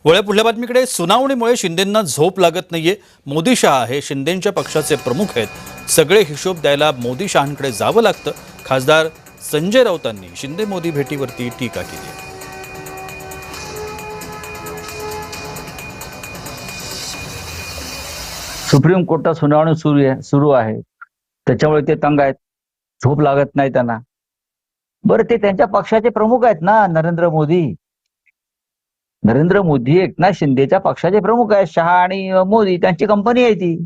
वळ्या पुढल्या बातमीकडे. सुनावणीमुळे शिंदेंना झोप लागत नाहीये. मोदी शहा हे शिंदेंच्या पक्षाचे प्रमुख आहेत. सगळे हिशोब द्यायला मोदी शहांकडे जावं लागतं. खासदार संजय राऊतांनी शिंदे मोदी भेटीवरती टीका केली आहे. सुप्रीम कोर्टात सुनावणी सुरू आहे. त्याच्यामुळे ते तंग आहेत. झोप लागत नाही त्यांना. बरं, ते त्यांच्या पक्षाचे प्रमुख आहेत ना, नरेंद्र मोदी एकनाथ शिंदेच्या पक्षाचे प्रमुख आहेत. शहा आणि मोदी त्यांची कंपनी आहे ती.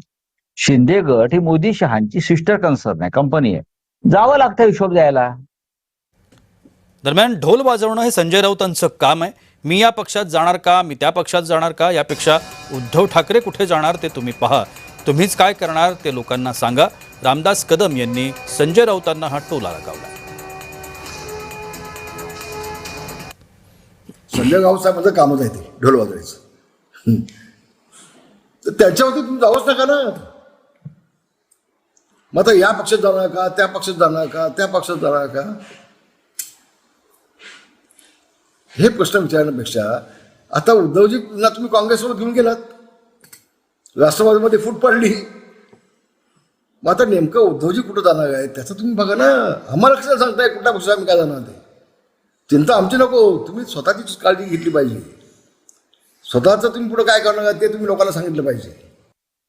शिंदे गट ही मोदी शहांची सिस्टर कन्सर्न आहे, कंपनी आहे. जावं लागतं हिशोब द्यायला. दरम्यान ढोल वाजवणं हे संजय राऊतांचं काम आहे. मी या पक्षात जाणार का, मी त्या पक्षात जाणार का, यापेक्षा उद्धव ठाकरे कुठे जाणार ते तुम्ही पहा. तुम्हीच काय करणार ते लोकांना सांगा. रामदास कदम यांनी संजय राऊतांना हा टोला लगावला. संजय राऊत कामच आहे ते ढोल वाजवायचं. तर त्याच्यावरती तुम्ही जाऊच नका ना. मग आता या पक्षात जाणार का, त्या पक्षात जाणार का, त्या पक्षात जाणार का, हे प्रश्न विचारण्यापेक्षा आता उद्धवजींना तुम्ही काँग्रेससोबत घेऊन गेलात, राष्ट्रवादीमध्ये फूट पडली. मग आता नेमकं उद्धवजी कुठं जाणार आहे त्याचं तुम्ही बघा ना. आम्हाला कसं सांगताय कुठल्या पक्षात आम्ही काय जाणार ते? चिंता आमची नको. तुम्ही स्वतःची काळजी घेतली पाहिजे. स्वतःचं तुम्ही पुढं काय करणार ते तुम्ही लोकांना सांगितलं पाहिजे.